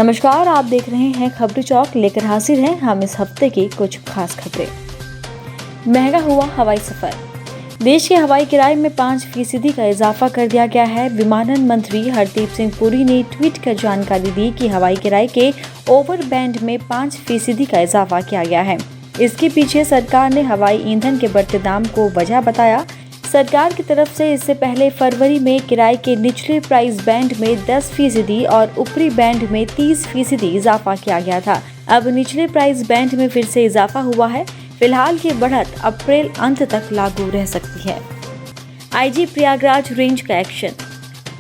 नमस्कार, आप देख रहे हैं खबरी चौक। लेकर हाजिर हैं हम इस हफ्ते की कुछ खास खबरें। महंगा हुआ हवाई सफर। देश के हवाई किराए में 5% का इजाफा कर दिया गया है। विमानन मंत्री हरदीप सिंह पुरी ने ट्वीट कर जानकारी दी कि हवाई किराए के ओवर बैंड में 5% का इजाफा किया गया है। इसके पीछे सरकार ने हवाई ईंधन के बढ़ते दाम को वजह बताया। सरकार की तरफ से इससे पहले फरवरी में किराए के निचले प्राइस बैंड में 10% और ऊपरी बैंड में 30% इजाफा किया गया था। अब निचले प्राइस बैंड में फिर से इजाफा हुआ है। फिलहाल ये बढ़त अप्रैल अंत तक लागू रह सकती है। आईजी प्रयागराज रेंज का एक्शन।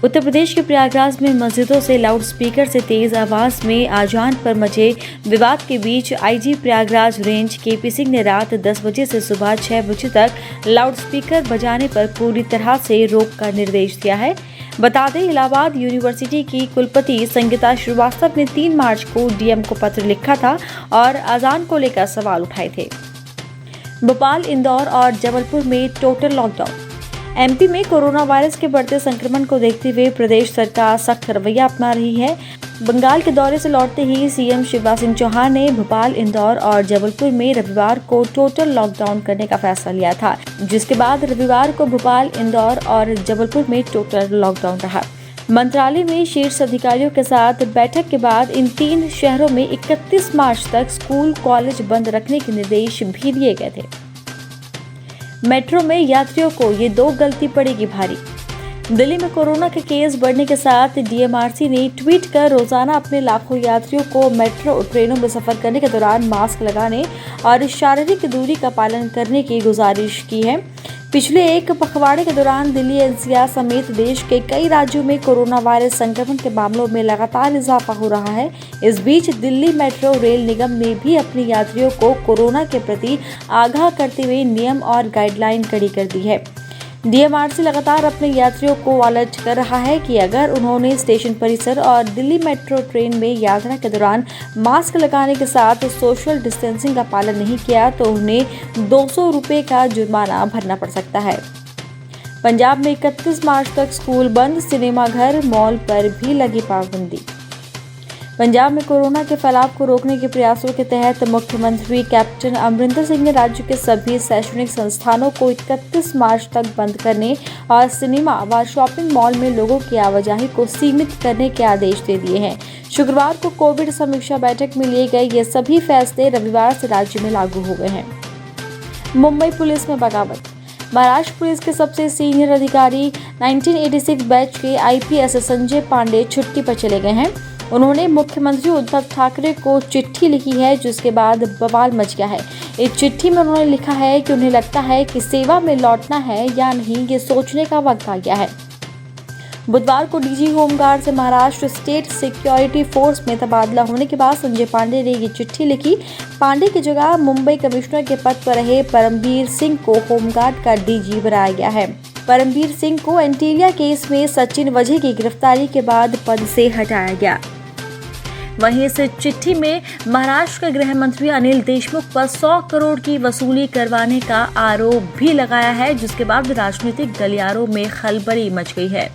उत्तर प्रदेश के प्रयागराज में मस्जिदों से लाउडस्पीकर से तेज आवाज में आजान पर मचे विवाद के बीच IG Prayagraj range KP Singh ने रात 10 बजे से सुबह 6 बजे तक लाउडस्पीकर बजाने पर पूरी तरह से रोक का निर्देश दिया है। बता दें, इलाहाबाद यूनिवर्सिटी की कुलपति संगीता श्रीवास्तव ने 3 मार्च को डीएम को पत्र लिखा था और अजान को लेकर सवाल उठाए थे। भोपाल, इंदौर और जबलपुर में टोटल लॉकडाउन। एमपी में कोरोना वायरस के बढ़ते संक्रमण को देखते हुए प्रदेश सरकार सख्त रवैया अपना रही है। बंगाल के दौरे से लौटते ही सीएम शिवराज सिंह चौहान ने भोपाल, इंदौर और जबलपुर में रविवार को टोटल लॉकडाउन करने का फैसला लिया था, जिसके बाद रविवार को भोपाल, इंदौर और जबलपुर में टोटल लॉकडाउन रहा। मंत्रालय में शीर्ष अधिकारियों के साथ बैठक के बाद इन 3 शहरों में 31 मार्च तक स्कूल, कॉलेज बंद रखने के निर्देश भी दिए गए थे। मेट्रो में यात्रियों को ये 2 गलती पड़ेगी भारी। दिल्ली में कोरोना के केस बढ़ने के साथ डीएमआरसी ने ट्वीट कर रोजाना अपने लाखों यात्रियों को मेट्रो ट्रेनों में सफर करने के दौरान मास्क लगाने और शारीरिक दूरी का पालन करने की गुजारिश की है। पिछले एक पखवाड़े के दौरान दिल्ली, एनसीआर समेत देश के कई राज्यों में कोरोना वायरस संक्रमण के मामलों में लगातार इजाफा हो रहा है। इस बीच दिल्ली मेट्रो रेल निगम ने भी अपने यात्रियों को कोरोना के प्रति आगाह करते हुए नियम और गाइडलाइन कड़ी कर दी है। डीएमआरसी लगातार अपने यात्रियों को अलर्ट कर रहा है कि अगर उन्होंने स्टेशन परिसर और दिल्ली मेट्रो ट्रेन में यात्रा के दौरान मास्क लगाने के साथ सोशल डिस्टेंसिंग का पालन नहीं किया तो उन्हें 200 रुपये का जुर्माना भरना पड़ सकता है। पंजाब में 31 मार्च तक स्कूल बंद, सिनेमाघर, मॉल पर भी लगी पाबंदी। पंजाब में कोरोना के फैलाव को रोकने के प्रयासों के तहत मुख्यमंत्री कैप्टन अमरिंदर सिंह ने राज्य के सभी शैक्षणिक संस्थानों को 31 मार्च तक बंद करने और सिनेमा व शॉपिंग मॉल में लोगों की आवाजाही को सीमित करने के आदेश दे दिए हैं। शुक्रवार को कोविड समीक्षा बैठक में लिए गए ये सभी फैसले रविवार से राज्य में लागू हो गए हैं। मुंबई पुलिस में बगावत। महाराष्ट्र पुलिस के सबसे सीनियर अधिकारी 1986 बैच के आईपीएस संजय पांडे छुट्टी पर चले गए हैं। उन्होंने मुख्यमंत्री उद्धव ठाकरे को चिट्ठी लिखी है, जिसके बाद बवाल मच गया है। इस चिट्ठी में उन्होंने लिखा है कि उन्हें लगता है कि सेवा में लौटना है या नहीं, ये सोचने का वक्त आ गया है। बुधवार को डीजी होमगार्ड से महाराष्ट्र स्टेट सिक्योरिटी फोर्स में तबादला होने के बाद संजय पांडे ने ये चिट्ठी लिखी। पांडे की जगह मुंबई कमिश्नर के पद पर रहे परमबीर सिंह को होमगार्ड का डीजी बनाया गया है। परमबीर सिंह को एंटीलिया केस में सचिन वजह की गिरफ्तारी के बाद पद से हटाया गया। वहीं इस चिट्ठी में महाराष्ट्र के गृह मंत्री अनिल देशमुख पर 100 करोड़ की वसूली करवाने का आरोप भी लगाया है, जिसके बाद राजनीतिक गलियारों में खलबली मच गई है।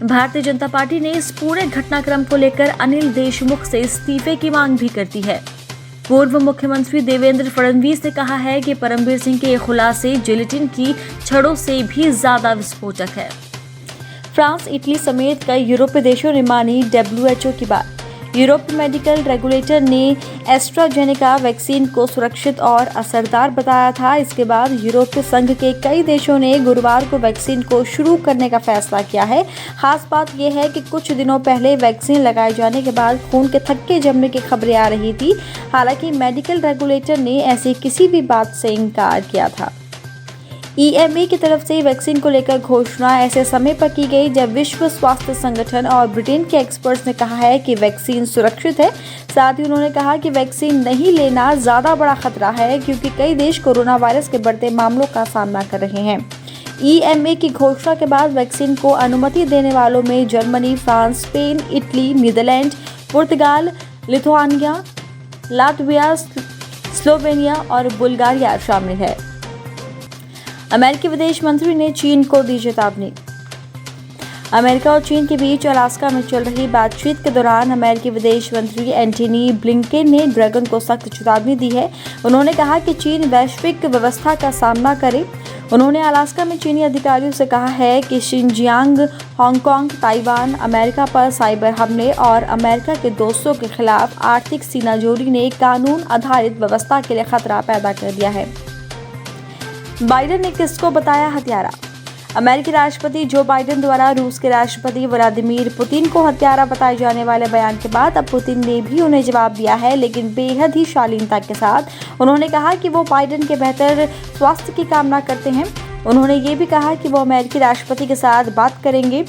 भारतीय जनता पार्टी ने इस पूरे घटनाक्रम को लेकर अनिल देशमुख से इस्तीफे की मांग भी करती है। पूर्व मुख्यमंत्री देवेंद्र फडणवीस ने कहा है कि परमबीर सिंह के खुलासे जिलेटिन की छड़ों से भी ज्यादा विस्फोटक है। फ्रांस, इटली समेत कई यूरोपीय देशों ने मानी WHO की बात। यूरोपीय मेडिकल रेगुलेटर ने एस्ट्राजेनेका वैक्सीन को सुरक्षित और असरदार बताया था। इसके बाद यूरोपीय संघ के कई देशों ने गुरुवार को वैक्सीन को शुरू करने का फैसला किया है। खास बात यह है कि कुछ दिनों पहले वैक्सीन लगाए जाने के बाद खून के थक्के जमने की खबरें आ रही थी। हालांकि मेडिकल रेगुलेटर ने ऐसी किसी भी बात से इनकार किया था। EMA की तरफ से वैक्सीन को लेकर घोषणा ऐसे समय पर की गई जब विश्व स्वास्थ्य संगठन और ब्रिटेन के एक्सपर्ट्स ने कहा है कि वैक्सीन सुरक्षित है। साथ ही उन्होंने कहा कि वैक्सीन नहीं लेना ज्यादा बड़ा खतरा है, क्योंकि कई देश कोरोना वायरस के बढ़ते मामलों का सामना कर रहे हैं। EMA की घोषणा के बाद वैक्सीन को अनुमति देने वालों में Germany, France, Spain, Italy, Netherlands, पुर्तगाल, लिथुआनिया, लातविया, स्लोवेनिया और बुल्गारिया शामिल है। अमेरिकी विदेश मंत्री ने चीन को दी चेतावनी। अमेरिका और चीन के बीच अलास्का में चल रही बातचीत के दौरान अमेरिकी विदेश मंत्री एंटनी ब्लिंकेन ने ड्रैगन को सख्त चेतावनी दी है। उन्होंने कहा कि चीन वैश्विक व्यवस्था का सामना करे। उन्होंने अलास्का में चीनी अधिकारियों से कहा है कि शिनजियांग, हांगकांग, ताइवान, अमेरिका पर साइबर हमले और अमेरिका के दोस्तों के खिलाफ आर्थिक सीनाजोरी ने कानून आधारित व्यवस्था के लिए खतरा पैदा कर दिया है। बाइडेन ने किसको बताया हत्यारा? अमेरिकी राष्ट्रपति जो बाइडेन द्वारा रूस के राष्ट्रपति व्लादिमीर पुतिन को हत्यारा बताए जाने वाले बयान के बाद अब पुतिन ने भी उन्हें जवाब दिया है, लेकिन बेहद ही शालीनता के साथ। उन्होंने कहा कि वो बाइडेन के बेहतर स्वास्थ्य की कामना करते हैं। उन्होंने ये भी कहा कि वो अमेरिकी राष्ट्रपति के साथ बात करेंगे।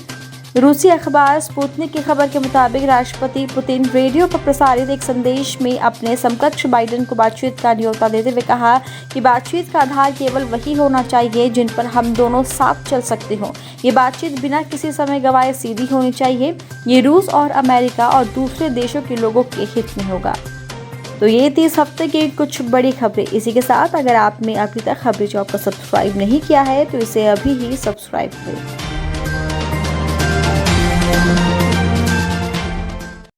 रूसी अखबार स्पुतनिक की खबर के मुताबिक राष्ट्रपति पुतिन रेडियो पर प्रसारित एक संदेश में अपने समकक्ष बाइडेन को बातचीत का न्योता देते हुए कहा कि बातचीत का आधार केवल वही होना चाहिए जिन पर हम दोनों साथ चल सकते हों। ये बातचीत बिना किसी समय गंवाए सीधी होनी चाहिए। ये रूस और अमेरिका और दूसरे देशों के लोगों के हित में होगा। तो ये थी इस हफ्ते की कुछ बड़ी खबरें। इसी के साथ अगर आपने अभी तक खबरी चौक को सब्सक्राइब नहीं किया है तो इसे अभी ही सब्सक्राइब करें।